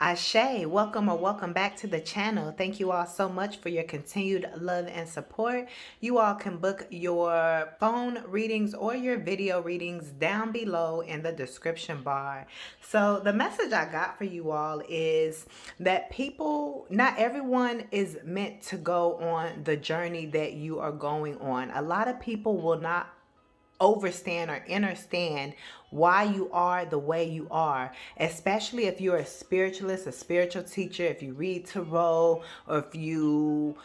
Ashe, welcome or welcome back to the channel. Thank you all so much for your continued love and support. You all can book your phone readings or your video readings down below in the description bar. So the message I got for you all is that not everyone is meant to go on the journey that you are going on. A lot of people will not overstand or understand why you are the way you are, especially if you're a spiritualist, a spiritual teacher, if you read tarot, or if you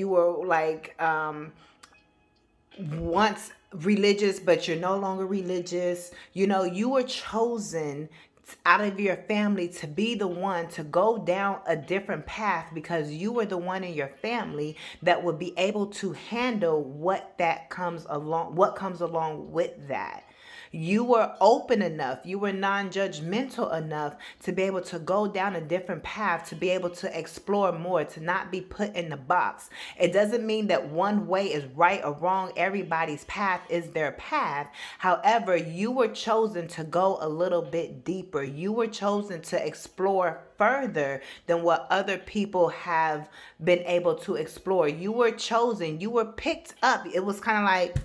were like once religious but you're no longer religious. You were chosen out of your family to be the one to go down a different path because you were the one in your family that would be able to handle what comes along with that. You were open enough, you were non-judgmental enough to be able to go down a different path, to be able to explore more, to not be put in the box. It doesn't mean that one way is right or wrong. Everybody's path is their path. However, you were chosen to go a little bit deeper. You were chosen to explore further than what other people have been able to explore. You were chosen, you were picked up. It was kind of like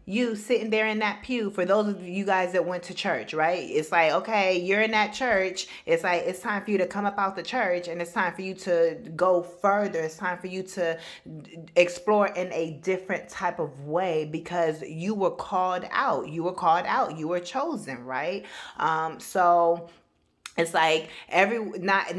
you sitting there in that pew. For those of you guys that went to church, right? It's like, okay, you're in that church. It's like, it's time for you to come up out the church and it's time for you to go further. It's time for you to explore in a different type of way because you were called out. You were called out. You were chosen, right? So it's like not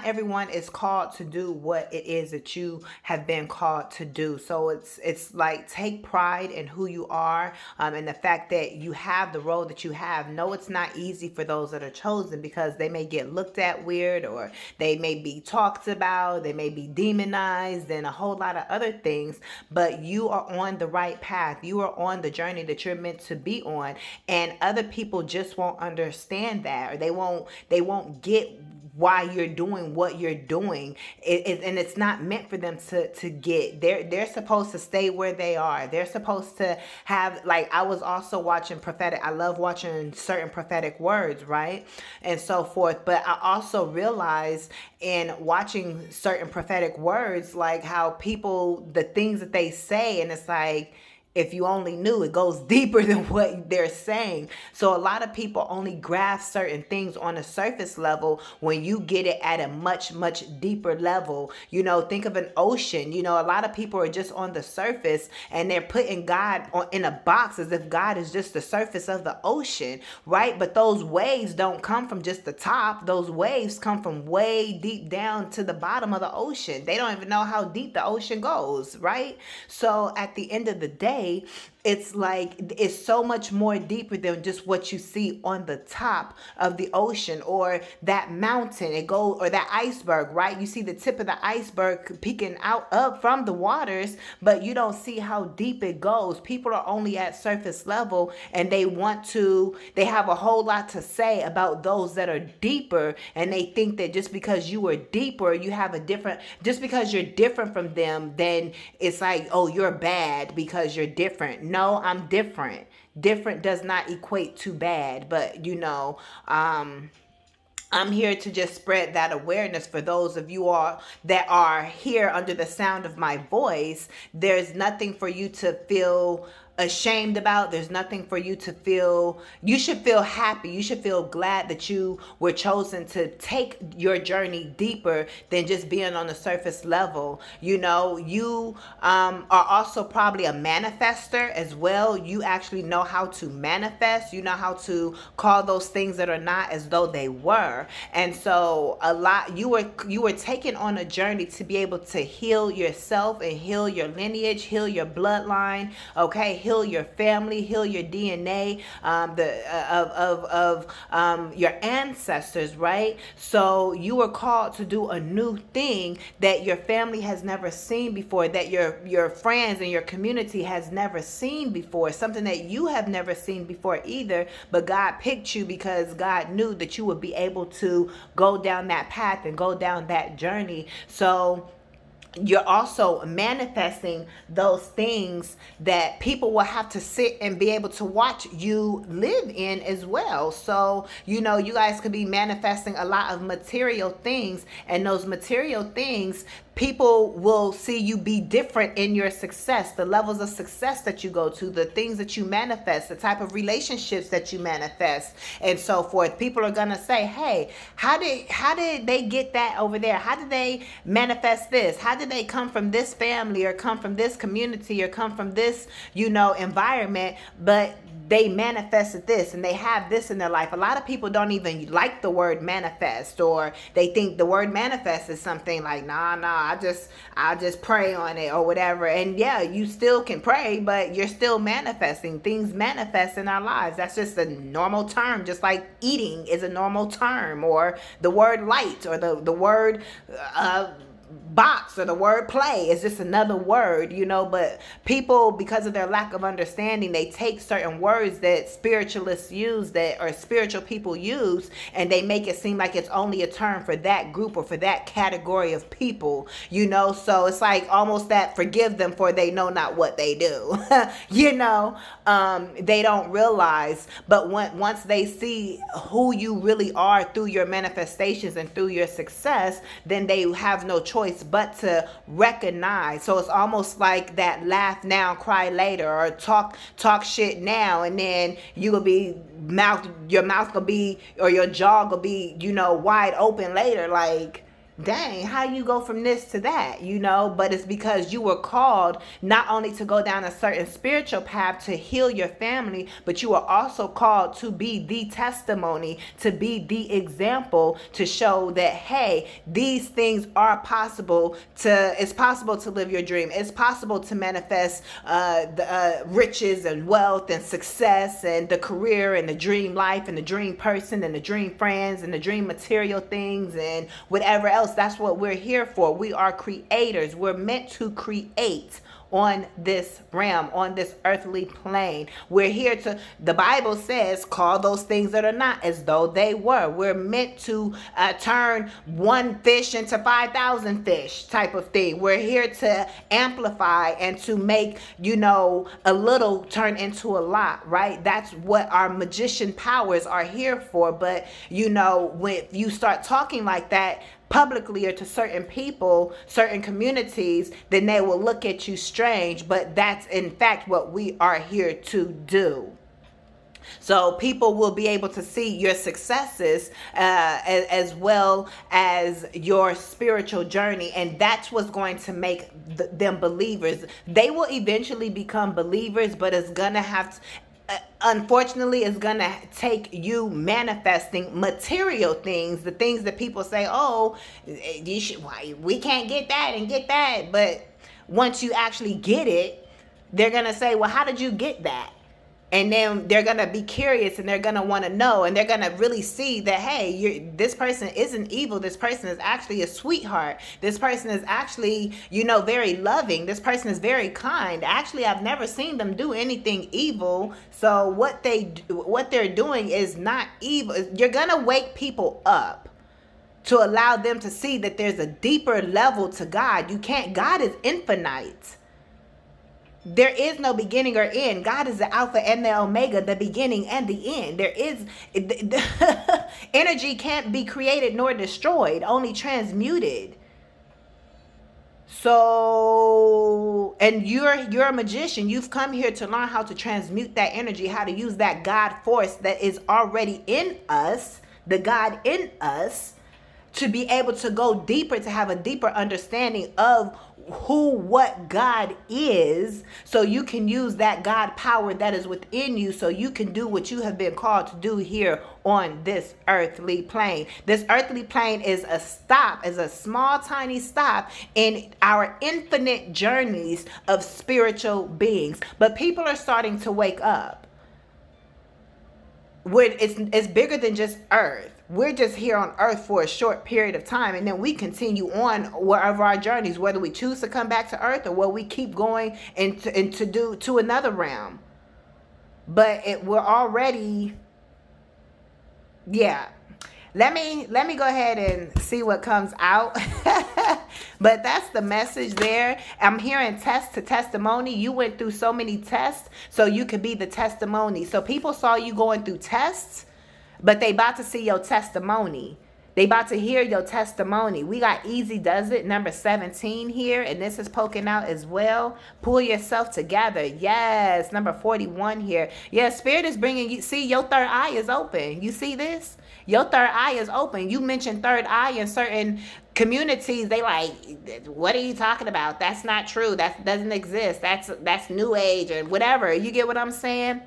everyone is called to do what it is that you have been called to do. So it's like, take pride in who you are, and the fact that you have the role that you have. No, it's not easy for those that are chosen because they may get looked at weird, or they may be talked about, they may be demonized, and a whole lot of other things. But you are on the right path. You are on the journey that you're meant to be on, and other people just won't understand that, or they won't get why you're doing what you're doing. And it's not meant for them to get. They're supposed to stay where they are. They're supposed to have, like, I was also watching prophetic. I love watching certain prophetic words, right? And so forth. But I also realized in watching certain prophetic words, like how people, the things that they say, and it's like, if you only knew, it goes deeper than what they're saying. So a lot of people only grasp certain things on a surface level when you get it at a much, much deeper level. Think of an ocean. A lot of people are just on the surface and they're putting God in a box as if God is just the surface of the ocean, right? But those waves don't come from just the top. Those waves come from way deep down to the bottom of the ocean. They don't even know how deep the ocean goes, right? So at the end of the day, it's like, it's so much more deeper than just what you see on the top of the ocean, or that mountain, or that iceberg, right? You see the tip of the iceberg peeking out up from the waters, but you don't see how deep it goes. People are only at surface level, and they have a whole lot to say about those that are deeper, and they think that just because you are deeper, just because you're different from them, then it's like, oh, you're bad because you're different. No, I'm different. Different does not equate to bad, but I'm here to just spread that awareness for those of you all that are here under the sound of my voice. There's nothing for you to feel ashamed about. There's nothing for you to feel. You should feel happy. You should feel glad that you were chosen to take your journey deeper than just being on the surface level. You are also probably a manifester as well. You actually know how to manifest. You know how to call those things that are not as though they were. And so you were taken on a journey to be able to heal yourself and heal your lineage, heal your bloodline, okay? Heal your family, heal your DNA, your ancestors, right? So you were called to do a new thing that your family has never seen before, that your friends and your community has never seen before, something that you have never seen before either. But God picked you because God knew that you would be able to go down that path and go down that journey. So you're also manifesting those things that people will have to sit and be able to watch you live in as well. So, you guys could be manifesting a lot of material things, and those material things, people will see you be different in your success, the levels of success that you go to, the things that you manifest, the type of relationships that you manifest, and so forth. People are gonna say, hey, how did they get that over there? How did they manifest this? How did they come from this family, or come from this community, or come from this, environment, but they manifested this and they have this in their life? A lot of people don't even like the word manifest, or they think the word manifest is something like, nah, I'll just pray on it or whatever. And yeah, you still can pray, but you're still manifesting. Things manifest in our lives. That's just a normal term, just like eating is a normal term, or the word light, or the word box, or the word play is just another word, but people, because of their lack of understanding, they take certain words that spiritualists use, that or spiritual people use, and they make it seem like it's only a term for that group or for that category of people, so it's like almost that forgive them for they know not what they do. They don't realize, but once they see who you really are through your manifestations and through your success, then they have no choice but to recognize. So it's almost like that laugh now, cry later, or talk shit now, and then you will be your mouth will be, or your jaw will be, wide open later. Like, dang, how you go from this to that, but it's because you were called not only to go down a certain spiritual path to heal your family, but you are also called to be the testimony, to be the example, to show that, hey, these things are possible. It's possible to live your dream. It's possible to manifest the riches and wealth and success and the career and the dream life and the dream person and the dream friends and the dream material things and whatever else. That's what we're here for. We are creators. We're meant to create on this realm, on this earthly plane. We're here to, the Bible says, call those things that are not as though they were. We're meant to turn one fish into 5,000 fish type of thing. We're here to amplify and to make, a little turn into a lot, right? That's what our magician powers are here for. But, when you start talking like that publicly or to certain people, certain communities, then they will look at you strange. But that's in fact what we are here to do. So people will be able to see your successes as well as your spiritual journey. And that's what's going to make them believers. They will eventually become believers, but it's going to have to, unfortunately, it's going to take you manifesting material things, the things that people say, oh, we can't get that and get that. But once you actually get it, they're going to say, well, how did you get that? And then they're going to be curious and they're going to want to know, and they're going to really see that, hey, this person isn't evil. This person is actually a sweetheart. This person is actually, very loving. This person is very kind. Actually, I've never seen them do anything evil. So what they're doing is not evil. You're going to wake people up to allow them to see that there's a deeper level to God. God is infinite. There is no beginning or end. God is the Alpha and the Omega, the beginning and the end. Energy can't be created nor destroyed, only transmuted. So, and you're a magician. You've come here to learn how to transmute that energy, how to use that God force that is already in us, the God in us, to be able to go deeper, to have a deeper understanding of what God is, so you can use that God power that is within you, so you can do what you have been called to do here on this earthly plane. This earthly plane is a small tiny stop in our infinite journeys of spiritual beings. But people are starting to wake up. It's bigger than just earth. We're just here on earth for a short period of time, and then we continue on wherever our journeys, whether we choose to come back to earth or whether we keep going and to do to another realm. But we're already, yeah. Let me go ahead and see what comes out. But that's the message there. I'm hearing test to testimony. You went through so many tests so you could be the testimony. So people saw you going through tests, but they about to see your testimony. They about to hear your testimony. We got Easy Does It, number 17 here, and this is poking out as well. Pull yourself together. Yes, number 41 here. Yeah, Spirit is bringing you. See, your third eye is open. You see this? Your third eye is open. You mentioned third eye in certain communities. They like, what are you talking about? That's not true. That doesn't exist. That's new age or whatever. You get what I'm saying?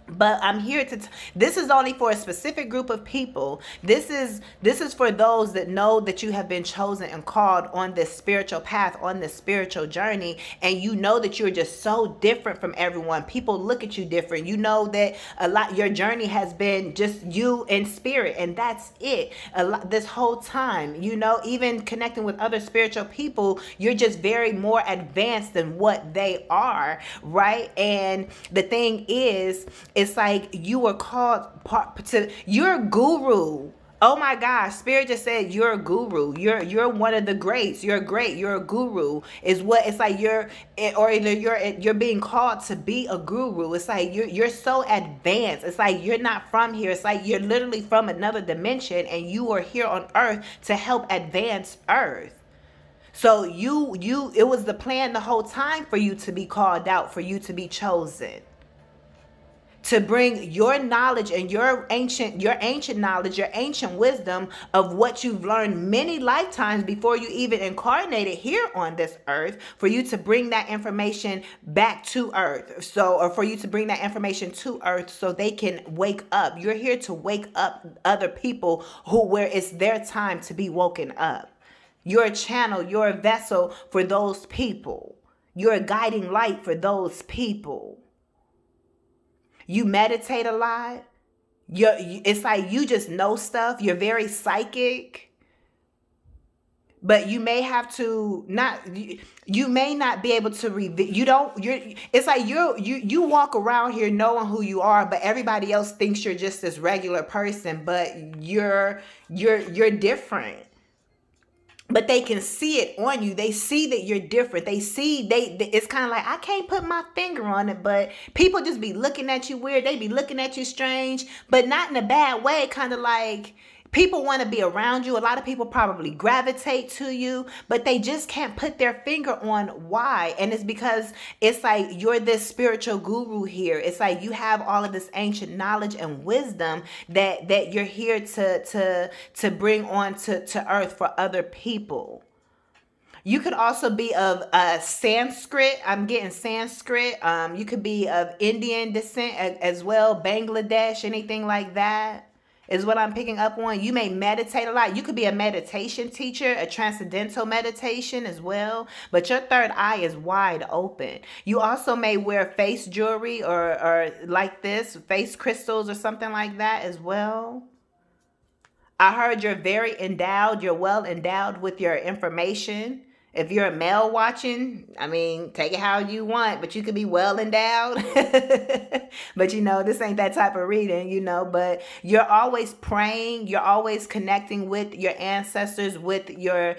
But I'm here to this is only for a specific group of people. This is for those that know that you have been chosen and called on this spiritual path, on this spiritual journey, and you know that you're just so different from everyone. People look at you different. You know that a lot your journey has been just you in spirit, and that's it. A lot this whole time, you know, even connecting with other spiritual people, you're just very more advanced than what they are, right? And the thing is, it's like you were called to, you're a guru. Oh my gosh, Spirit just said you're a guru. You're one of the greats. You're great. You're a guru. Is what it's like you're being called to be a guru. It's like you're so advanced. It's like you're not from here. It's like you're literally from another dimension and you are here on earth to help advance earth. So it was the plan the whole time for you to be called out, for you to be chosen, to bring your knowledge and your ancient knowledge, your ancient wisdom of what you've learned many lifetimes before you even incarnated here on this earth, for you to bring that information back to earth. Or for you to bring that information to earth so they can wake up. You're here to wake up other people where it's their time to be woken up. You're a channel, you're a vessel for those people. You're a guiding light for those people. You meditate a lot. It's like you just know stuff. You're very psychic. But you may have to you may not be able to reveal. It's like you walk around here knowing who you are, but everybody else thinks you're just this regular person, but you're different. But they can see it on you. They see that you're different. It's kind of like, I can't put my finger on it, but people just be looking at you weird. They be looking at you strange, but not in a bad way. Kind of like people want to be around you. A lot of people probably gravitate to you, but they just can't put their finger on why. And it's because it's like you're this spiritual guru here. It's like you have all of this ancient knowledge and wisdom that you're here to bring on to earth for other people. You could also be of Sanskrit. I'm getting Sanskrit. You could be of Indian descent as well, Bangladesh, anything like that is what I'm picking up on. You may meditate a lot. You could be a meditation teacher, a transcendental meditation as well. But your third eye is wide open. You also may wear face jewelry or like this, face crystals or something like that as well. I heard you're very endowed. You're well endowed with your information. If you're a male watching, I mean, take it how you want, but you could be well endowed. But this ain't that type of reading, but you're always praying. You're always connecting with your ancestors, with your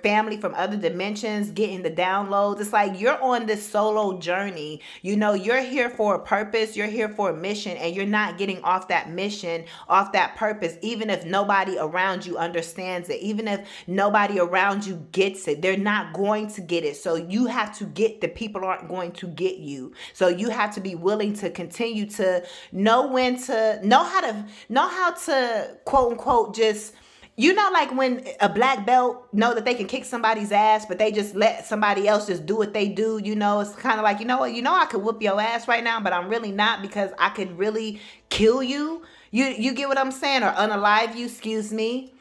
family from other dimensions, getting the downloads. It's like you're on this solo journey. You're here for a purpose. You're here for a mission, and you're not getting off that mission, off that purpose, even if nobody around you understands it, even if nobody around you gets it. They're not going to get it. So you have to get the people aren't going to get you. So you have to be willing to continue to know how to quote unquote just like when a black belt know that they can kick somebody's ass, but they just let somebody else just do what they do. It's kind of like, I could whoop your ass right now, but I'm really not, because I could really kill you. You get what I'm saying? Or unalive you, excuse me.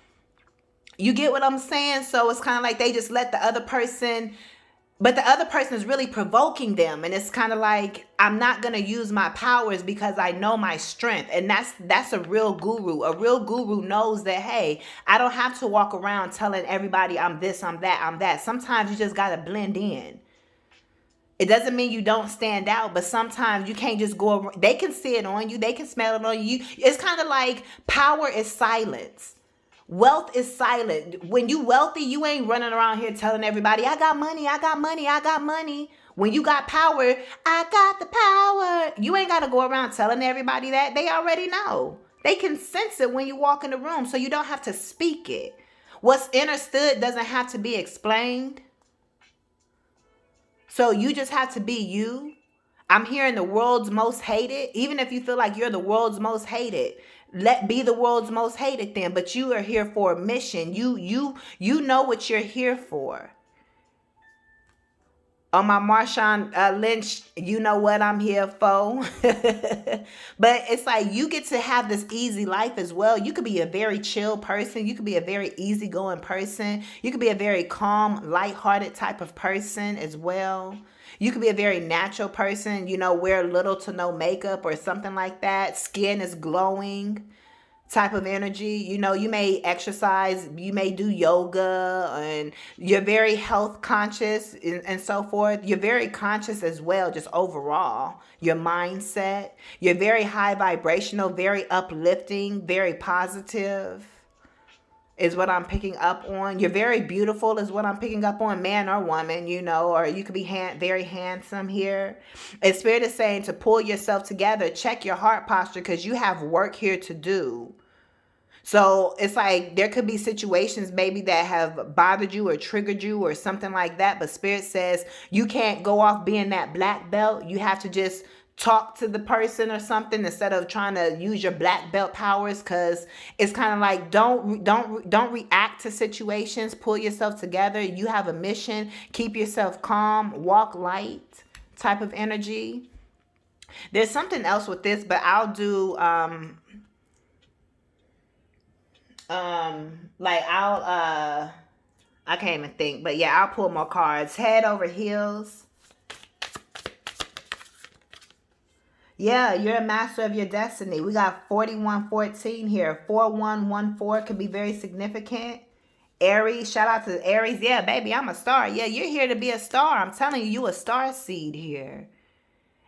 You get what I'm saying? So it's kind of like they just let the other person, but the other person is really provoking them. And it's kind of like, I'm not going to use my powers because I know my strength. And that's a real guru. A real guru knows that, hey, I don't have to walk around telling everybody I'm this, I'm that, I'm that. Sometimes you just got to blend in. It doesn't mean you don't stand out, but sometimes you can't just go around. They can see it on you. They can smell it on you. It's kind of like power is silence. Wealth is silent. When you wealthy, you ain't running around here telling everybody, I got money, I got money, I got money. When you got power, I got the power. You ain't got to go around telling everybody that. They already know. They can sense it when you walk in the room, so you don't have to speak it. What's understood doesn't have to be explained. So you just have to be you. I'm hearing the world's most hated. Even if you feel like you're the world's most hated, be the world's most hated then. But you are here for a mission. You know what you're here for. On my Marshawn Lynch, you know what I'm here for. But it's like you get to have this easy life as well. You could be a very chill person. You could be a very easygoing person. You could be a very calm, lighthearted type of person as well. You could be a very natural person, wear little to no makeup or something like that. Skin is glowing type of energy. You may exercise, you may do yoga, and you're very health conscious and so forth. You're very conscious as well, just overall. Your mindset, you're very high vibrational, very uplifting, very positive is what I'm picking up on. You're very beautiful is what I'm picking up on, man or woman, or you could be very handsome here. And Spirit is saying to pull yourself together, check your heart posture, because you have work here to do. So it's like there could be situations maybe that have bothered you or triggered you or something like that. But Spirit says you can't go off being that black belt. You have to just talk to the person or something instead of trying to use your black belt powers, because it's kind of like don't react to situations. Pull yourself together. You have a mission. Keep yourself calm. Walk light type of energy. There's something else with this, but I'll do I can't even think, but yeah, I'll pull more cards. Head over heels. Yeah, you're a master of your destiny. We got 4114 here. 4114 could be very significant. Aries, shout out to Aries. Yeah, baby, I'm a star. Yeah, you're here to be a star. I'm telling you, a star seed here.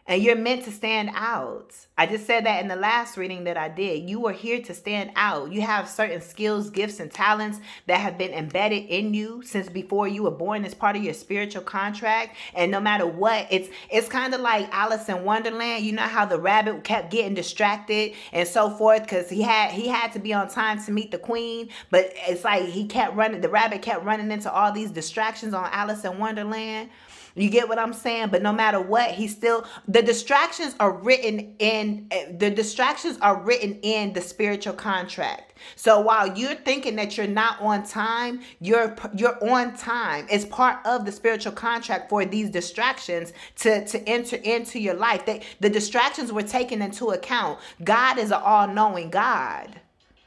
And you're meant to stand out. I just said that in the last reading that I did. You are here to stand out. You have certain skills, gifts, and talents that have been embedded in you since before you were born as part of your spiritual contract. And no matter what, it's kind of like Alice in Wonderland. You know how the rabbit kept getting distracted and so forth because he had to be on time to meet the queen. But it's like the rabbit kept running into all these distractions on Alice in Wonderland. You get what I'm saying? But no matter what, the distractions are written in the spiritual contract. So while you're thinking that you're not on time, you're on time. It's part of the spiritual contract for these distractions to enter into your life. The distractions were taken into account. God is an all-knowing God.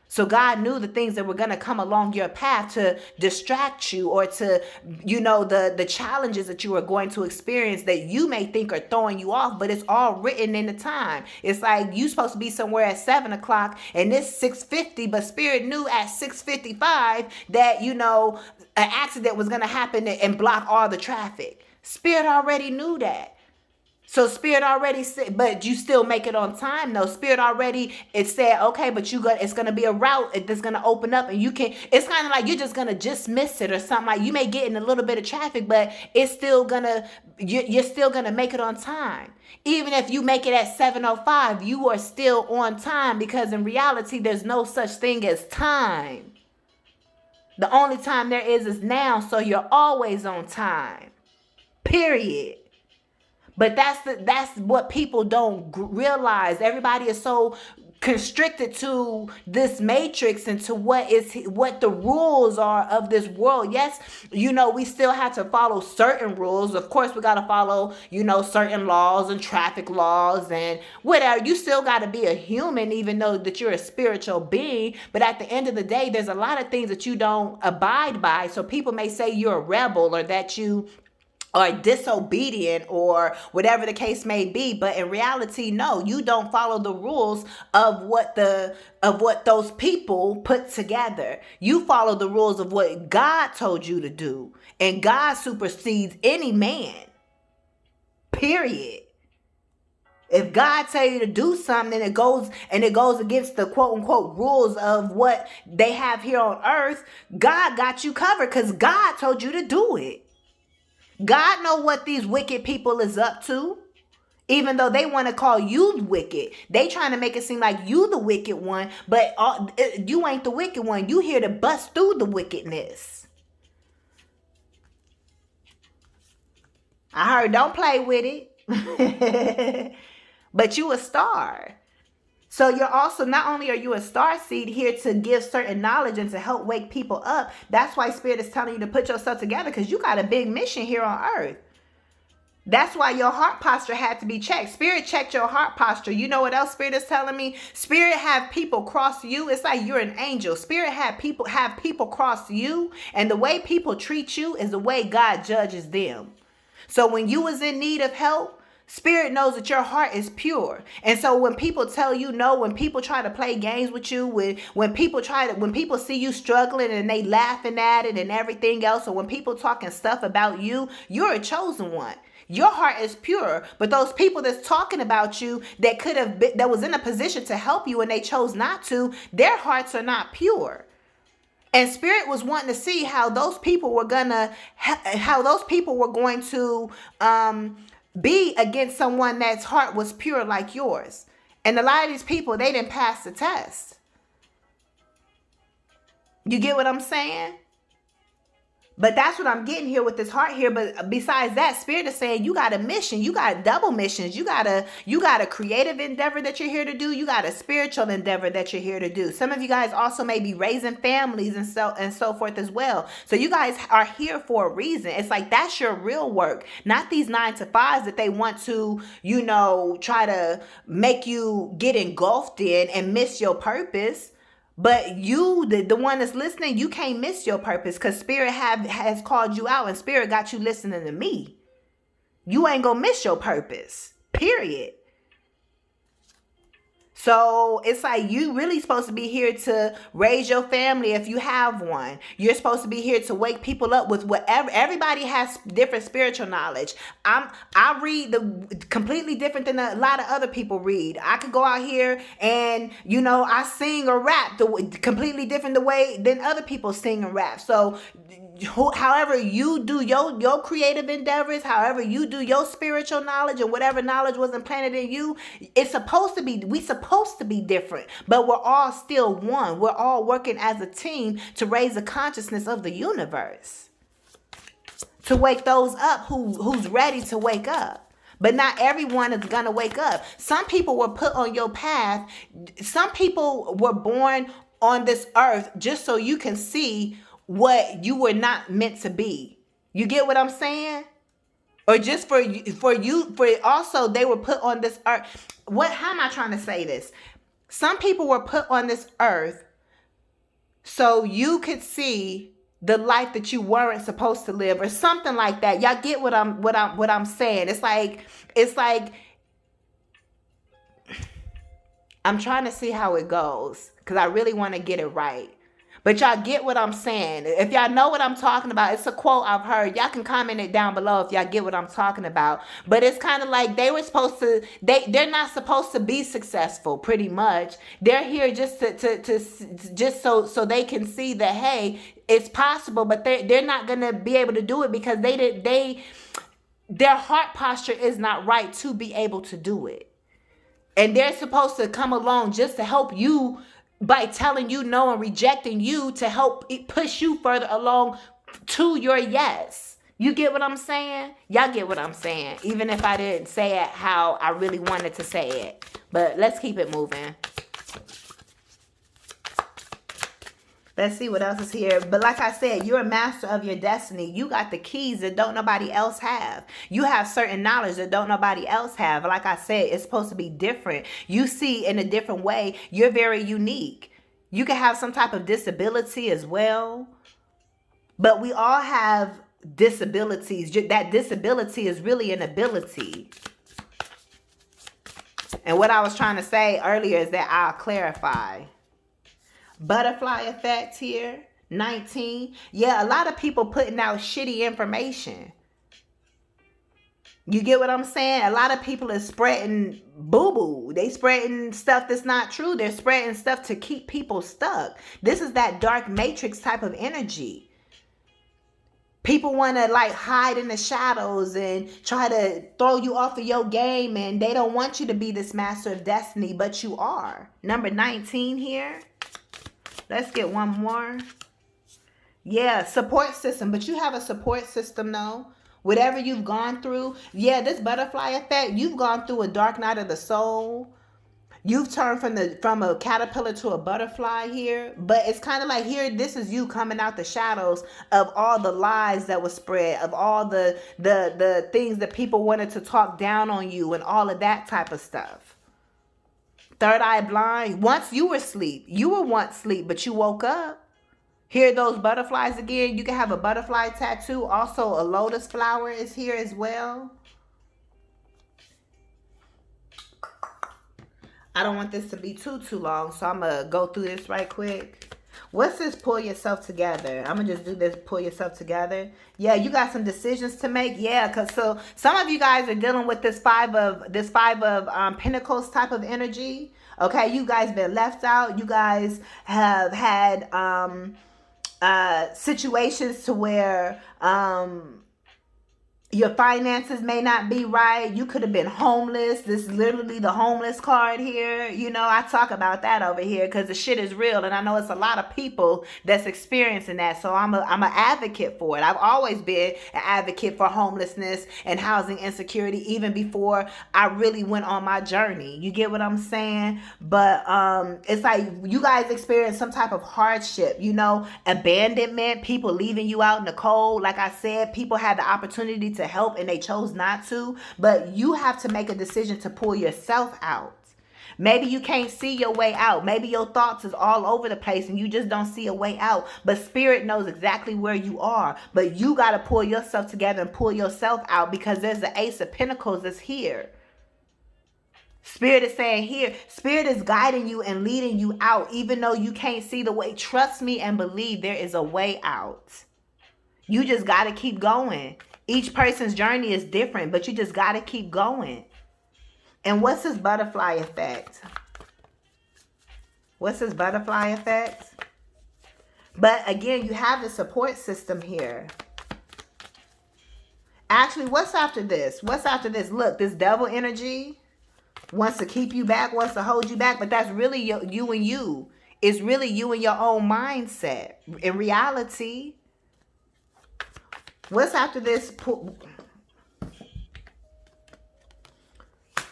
So God knew the things that were going to come along your path to distract you or to, the challenges that you are going to experience that you may think are throwing you off, but it's all written in the time. It's like you supposed to be somewhere at 7 o'clock and it's 6:50, but Spirit knew at 6:55 that, an accident was going to happen and block all the traffic. Spirit already knew that. So Spirit already said, but you still make it on time. No, Spirit already, it said, okay, but it's going to be a route that's going to open up and it's kind of like you're just going to dismiss it or something. Like you may get in a little bit of traffic, but it's still you're still going to make it on time. Even if you make it at 7:05, you are still on time because in reality, there's no such thing as time. The only time there is now. So you're always on time. Period. But that's what people don't realize. Everybody is so constricted to this matrix and to what the rules are of this world. Yes, we still have to follow certain rules. Of course, we got to follow, certain laws and traffic laws and whatever. You still got to be a human, even though that you're a spiritual being. But at the end of the day, there's a lot of things that you don't abide by. So people may say you're a rebel or that you or disobedient or whatever the case may be, but in reality, no, you don't follow the rules of what those people put together. You follow the rules of what God told you to do, and God supersedes any man. Period. If God tell you to do something and it goes against the quote unquote rules of what they have here on earth, God got you covered because God told you to do it. God know what these wicked people is up to. Even though they want to call you wicked, they trying to make it seem like you the wicked one, but you ain't the wicked one. You here to bust through the wickedness. I heard don't play with it. But you a star. So you're also, not only are you a star seed here to give certain knowledge and to help wake people up, that's why Spirit is telling you to put yourself together, because you got a big mission here on earth. That's why your heart posture had to be checked. Spirit checked your heart posture. You know what else Spirit is telling me? Spirit have people cross you. It's like you're an angel. Spirit have people cross you. And the way people treat you is the way God judges them. So when you was in need of help, Spirit knows that your heart is pure. And so when people tell you no, when people try to play games with you, when people see you struggling and they laughing at it and everything else, or when people talking stuff about you, you're a chosen one. Your heart is pure, but those people that's talking about you that was in a position to help you and they chose not to, their hearts are not pure. And Spirit was wanting to see how those people were going to be against someone that's heart was pure like yours. And a lot of these people, they didn't pass the test. You get what I'm saying? But that's what I'm getting here with this heart here. But besides that, Spirit is saying you got a mission. You got double missions. You got a creative endeavor that you're here to do. You got a spiritual endeavor that you're here to do. Some of you guys also may be raising families and so forth as well. So you guys are here for a reason. It's like that's your real work, not these 9-to-5s that they want to, try to make you get engulfed in and miss your purpose. But you, the one that's listening, you can't miss your purpose because Spirit has called you out and Spirit got you listening to me. You ain't gonna miss your purpose, period. So it's like you really supposed to be here to raise your family if you have one. You're supposed to be here to wake people up with whatever. Everybody has different spiritual knowledge. I read the completely different than a lot of other people read. I could go out here and I sing or rap completely different the way than other people sing and rap. So however you do your creative endeavors, however you do your spiritual knowledge and whatever knowledge was implanted in you, we supposed to be different, but we're all still one. We're all working as a team to raise the consciousness of the universe, to wake those up who's ready to wake up. But not everyone is gonna wake up. Some people were put on your path. Some people were born on this earth just so you can see what you were not meant to be. You get what I'm saying? Or just for also they were put on this earth. How am I trying to say this? Some people were put on this earth so you could see the life that you weren't supposed to live, or something like that. Y'all get what I'm saying? It's like I'm trying to see how it goes because I really want to get it right. But y'all get what I'm saying. If y'all know what I'm talking about, it's a quote I've heard. Y'all can comment it down below if y'all get what I'm talking about. But it's kind of like they're not supposed to be successful, pretty much. They're here just so they can see that, hey, it's possible, but they're not gonna be able to do it because their heart posture is not right to be able to do it. And they're supposed to come along just to help you by telling you no and rejecting you to help push you further along to your yes. You get what I'm saying? Y'all get what I'm saying, even if I didn't say it how I really wanted to say it. But let's keep it moving. Let's see what else is here. But like I said, you're a master of your destiny. You got the keys that don't nobody else have. You have certain knowledge that don't nobody else have. Like I said, it's supposed to be different. You see in a different way. You're very unique. You can have some type of disability as well. But we all have disabilities. That disability is really an ability. And what I was trying to say earlier is that I'll clarify. Butterfly effect here, 19. Yeah, a lot of people putting out shitty information. You get what I'm saying? A lot of people are spreading boo-boo. They spreading stuff that's not true. They're spreading stuff to keep people stuck. This is that dark matrix type of energy. People want to like hide in the shadows and try to throw you off of your game, and they don't want you to be this master of destiny, but you are. Number 19 here. Let's get one more. Yeah, support system. But you have a support system, though. Whatever you've gone through. Yeah, this butterfly effect. You've gone through a dark night of the soul. You've turned from a caterpillar to a butterfly here. But it's kind of like here, this is you coming out the shadows of all the lies that were spread, of all the things that people wanted to talk down on you and all of that type of stuff. Third eye blind. Once you were asleep. You were once asleep, but you woke up. Here those butterflies again. You can have a butterfly tattoo. Also a lotus flower is here as well. I don't want this to be too long, so I'm going to go through this right quick. What's this pull yourself together? I'm going to just do this pull yourself together. Yeah, you got some decisions to make. Yeah, because so some of you guys are dealing with this five of pentacles type of energy. Okay, you guys been left out. You guys have had situations to where your finances may not be right. You could have been homeless. This is literally the homeless card here. You know, I talk about that over here because the shit is real. And I know it's a lot of people that's experiencing that. So I'm an advocate for it. I've always been an advocate for homelessness and housing insecurity even before I really went on my journey. You get what I'm saying? But it's like you guys experience some type of hardship, you know, abandonment, people leaving you out in the cold. Like I said, people had the opportunity to help and they chose not to, but you have to make a decision to pull yourself out. Maybe you can't see your way out. Maybe your thoughts is all over the place and you just don't see a way out, but spirit knows exactly where you are. But you got to pull yourself together and pull yourself out because there's the Ace of Pentacles that's here. Spirit is saying here, Spirit is guiding you and leading you out even though you can't see the way. Trust me and believe there is a way out. You just got to keep going. Each person's journey is different, but you just got to keep going. And what's this butterfly effect? What's this butterfly effect? But again, you have the support system here. Actually, what's after this? What's after this? Look, this devil energy wants to keep you back, wants to hold you back, but that's really you and you. It's really you and your own mindset. In reality, what's after this?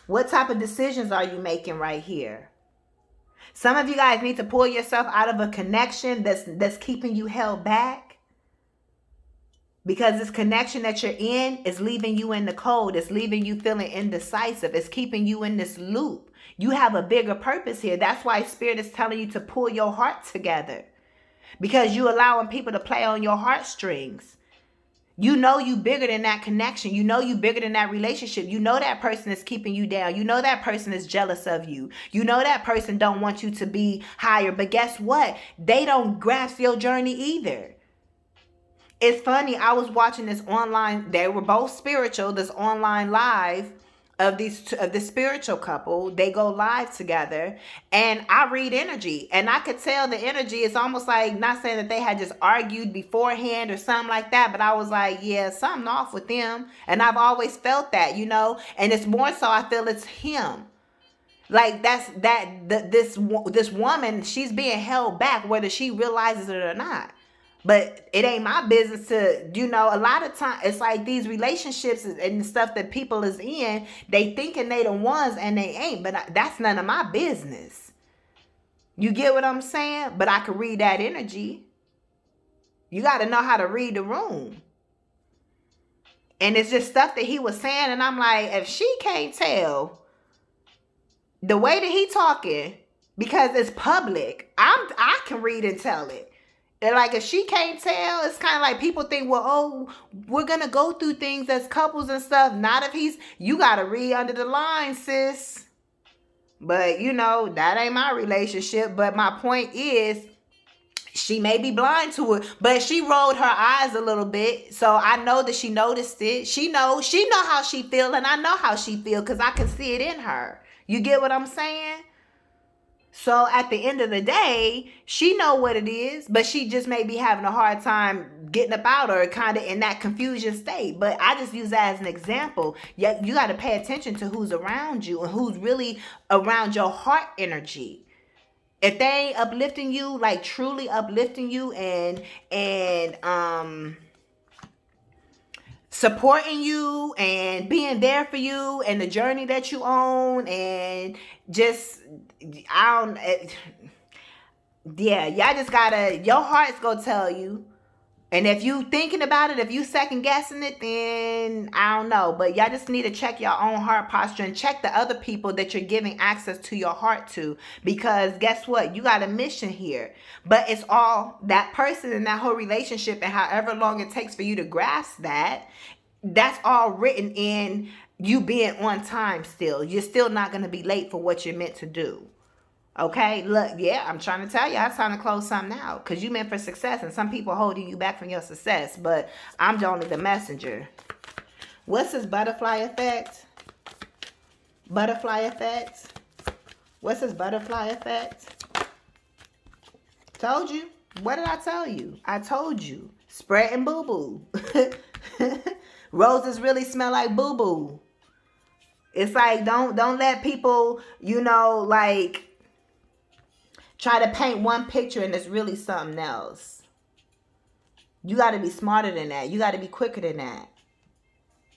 What type of decisions are you making right here? Some of you guys need to pull yourself out of a connection that's keeping you held back. Because this connection that you're in is leaving you in the cold. It's leaving you feeling indecisive. It's keeping you in this loop. You have a bigger purpose here. That's why Spirit is telling you to pull your heart together. Because you're allowing people to play on your heartstrings. You know you bigger than that connection. You know you bigger than that relationship. You know that person is keeping you down. You know that person is jealous of you. You know that person don't want you to be higher. But guess what? They don't grasp your journey either. It's funny. I was watching this online. They were both spiritual. This online live of this spiritual couple. They go live together and I read energy and I could tell the energy. It's almost like, not saying that they had just argued beforehand or something like that, but I was like, yeah, something off with them. And I've always felt that, you know, and it's more so I feel it's him. Like this woman, she's being held back whether she realizes it or not. But it ain't my business to, you know, a lot of times it's like these relationships and stuff that people is in, they thinking they the ones and they ain't, but that's none of my business. You get what I'm saying? But I can read that energy. You got to know how to read the room. And it's just stuff that he was saying. And I'm like, if she can't tell the way that he talking, because it's public, I can read and tell it. And like, if she can't tell, it's kind of like people think, well, oh, we're going to go through things as couples and stuff. Not if you got to read under the line, sis. But, you know, that ain't my relationship. But my point is, She may be blind to it, but she rolled her eyes a little bit, so I know that she noticed it. She know how she feel, and I know how she feel because I can see it in her. You get what I'm saying? So at the end of the day, she know what it is, but she just may be having a hard time getting up out or kind of in that confusion state. But I just use that as an example. You got to pay attention to who's around you and who's really around your heart energy. If they ain't uplifting you, like truly uplifting you and supporting you and being there for you and the journey that you own, and just yeah, y'all just gotta, your heart's gonna tell you. And if you thinking about it, if you second guessing it, then I don't know. But y'all just need to check your own heart posture and check the other people that you're giving access to your heart to. Because guess what? You got a mission here. But it's all that person and that whole relationship, and however long it takes for you to grasp that, that's all written in you being on time still. You're still not going to be late for what you're meant to do. Okay, look, yeah, I'm trying to tell you, it's time to close something out because you meant for success, and some people holding you back from your success, but I'm only the messenger. What's this butterfly effect? Butterfly effect? What's this butterfly effect? Told you. What did I tell you? I told you. Spreading boo-boo. Roses really smell like boo-boo. It's like, don't let people, like, try to paint one picture and it's really something else. You got to be smarter than that. You got to be quicker than that.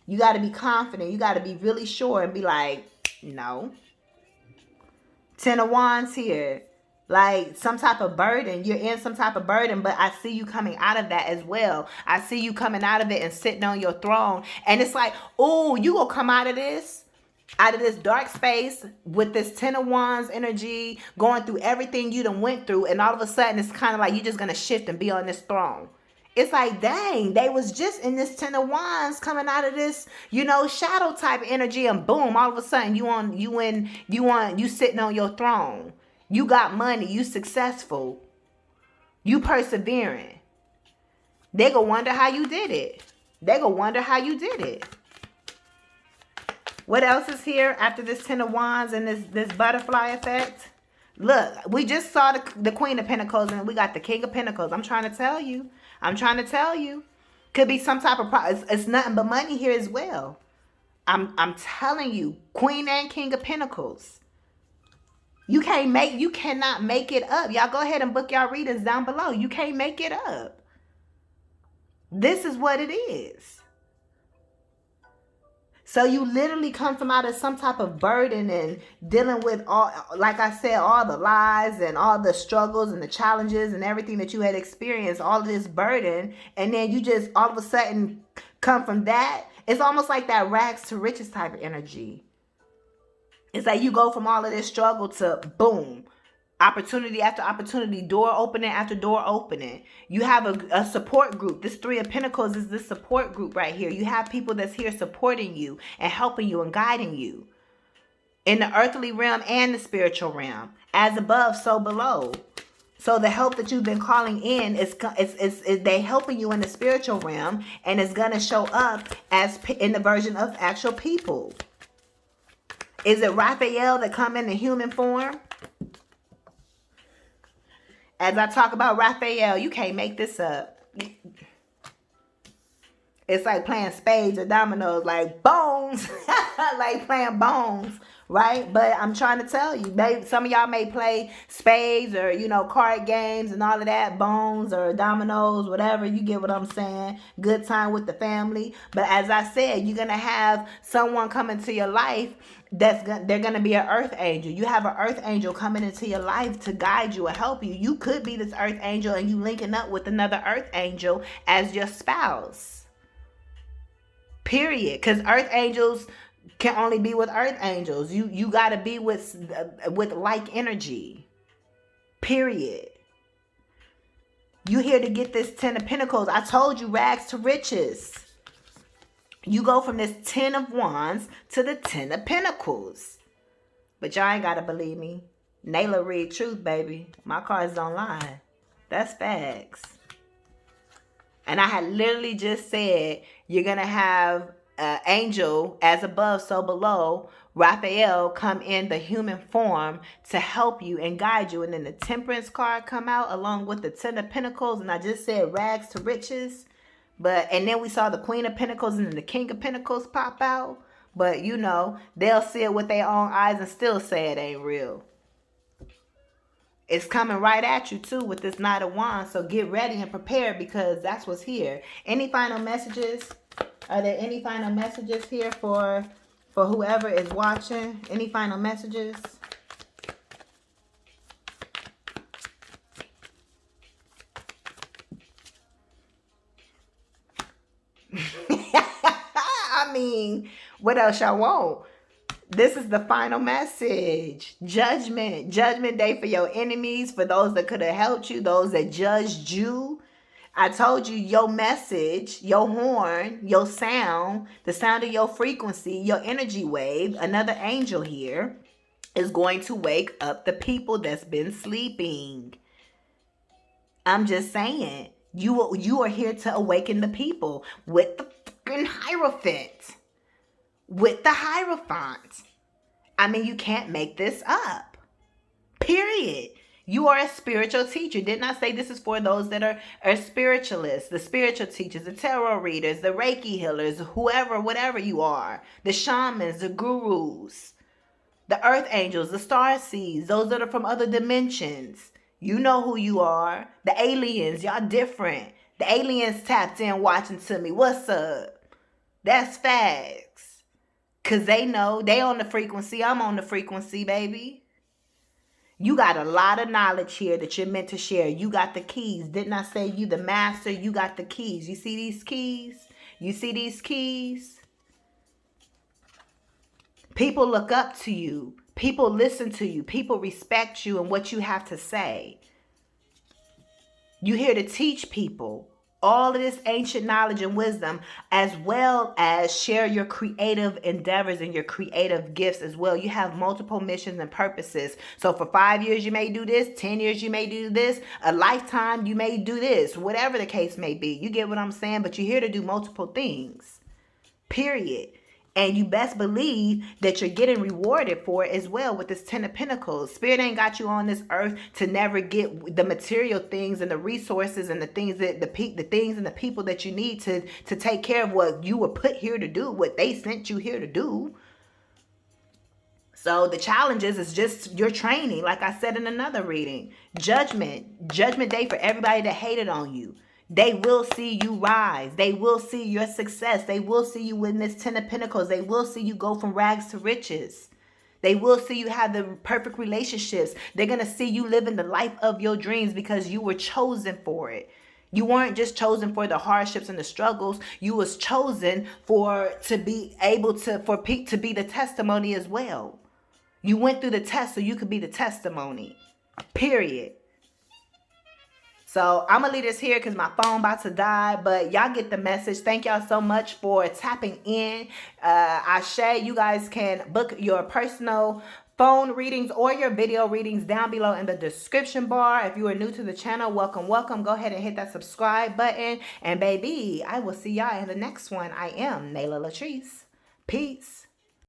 You got to be confident. You got to be really sure and be like, no. 10 of Wands here. Like some type of burden. You're in some type of burden, but I see you coming out of that as well. I see you coming out of it and sitting on your throne. And it's like, oh, you gonna come out of this dark space with this 10 of Wands energy, going through everything you done went through, and all of a sudden it's kind of like you're just gonna shift and be on this throne. It's like, dang, they was just in this 10 of Wands coming out of this, shadow type energy, and boom, all of a sudden you sitting on your throne. You got money, you successful, you persevering. They gonna wonder how you did it. What else is here after this 10 of Wands and this butterfly effect? Look, we just saw the Queen of Pentacles and we got the King of Pentacles. I'm trying to tell you. Could be some type of it's nothing but money here as well. I'm telling you, Queen and King of Pentacles. You cannot make it up. Y'all go ahead and book y'all readings down below. You can't make it up. This is what it is. So you literally come from out of some type of burden and dealing with all, like I said, all the lies and all the struggles and the challenges and everything that you had experienced, all of this burden. And then you just all of a sudden come from that. It's almost like that rags to riches type of energy. It's like you go from all of this struggle to boom, opportunity after opportunity, door opening after door opening. You have a support group. This 3 of Pentacles is this support group right here. You have people that's here supporting you and helping you and guiding you in the earthly realm and the spiritual realm. As above, so below. So the help that you've been calling in is they helping you in the spiritual realm, and it's going to show up as in the version of actual people. Is it Raphael that come in the human form? As I talk about Raphael, you can't make this up. It's like playing spades or dominoes, like bones, like playing bones, right? But I'm trying to tell you, maybe some of y'all may play spades or, card games and all of that, bones or dominoes, whatever. You get what I'm saying? Good time with the family. But as I said, you're going to have someone come into your life they're going to be an earth angel. You have an earth angel coming into your life to guide you and help you. You could be this earth angel and you linking up with another earth angel as your spouse. Period. Because earth angels can only be with earth angels. You got to be with like energy. Period. You here to get this 10 of Pentacles. I told you, rags to riches. You go from this 10 of Wands to the 10 of Pentacles. But y'all ain't got to believe me. Nala read truth, baby. My cards don't lie. That's facts. And I had literally just said, you're going to have angel as above, so below. Raphael come in the human form to help you and guide you. And then the temperance card come out along with the 10 of pentacles. And I just said rags to riches. And then we saw the Queen of Pentacles and then the King of Pentacles pop out. But you know, they'll see it with their own eyes and still say it ain't real. It's coming right at you too with this Knight of Wands. So get ready and prepared because that's what's here. Any final messages? Are there any final messages here for whoever is watching? Any final messages? I mean, what else y'all want? This is the final message. Judgment. Judgment day for your enemies, for those that could have helped you, those that judged you. I told you your message, your horn, your sound, the sound of your frequency, your energy wave, another angel here, is going to wake up the people that's been sleeping. I'm just saying, you are here to awaken the people with the fucking Hierophant. With the Hierophant. I mean, you can't make this up. Period. You are a spiritual teacher. Didn't I say this is for those that are spiritualists, the spiritual teachers, the tarot readers, the Reiki healers, whoever, whatever you are, the shamans, the gurus, the earth angels, the starseeds, those that are from other dimensions. You know who you are. The aliens, y'all different. The aliens tapped in watching to me. What's up? That's facts. Because they know they on the frequency. I'm on the frequency, baby. You got a lot of knowledge here that you're meant to share. You got the keys. Didn't I say you the master? You got the keys. You see these keys? You see these keys? People look up to you. People listen to you. People respect you and what you have to say. You're here to teach people all of this ancient knowledge and wisdom, as well as share your creative endeavors and your creative gifts as well. You have multiple missions and purposes. So for 5 years, you may do this. 10 years, you may do this. A lifetime, you may do this. Whatever the case may be. You get what I'm saying? But you're here to do multiple things. Period. And you best believe that you're getting rewarded for it as well with this 10 of Pentacles. Spirit ain't got you on this earth to never get the material things and the resources and the things that the things and the people that you need to take care of what you were put here to do, what they sent you here to do. So the challenges is just your training. Like I said in another reading, judgment day for everybody that hated on you. They will see you rise. They will see your success. They will see you win this 10 of Pentacles. They will see you go from rags to riches. They will see you have the perfect relationships. They're going to see you living the life of your dreams because you were chosen for it. You weren't just chosen for the hardships and the struggles. You was chosen to be able to, to be the testimony as well. You went through the test so you could be the testimony. Period. So I'm going to leave this here because my phone about to die. But y'all get the message. Thank y'all so much for tapping in. Ashe, you guys can book your personal phone readings or your video readings down below in the description bar. If you are new to the channel, welcome, welcome. Go ahead and hit that subscribe button. And baby, I will see y'all in the next one. I am Nala Latrice. Peace.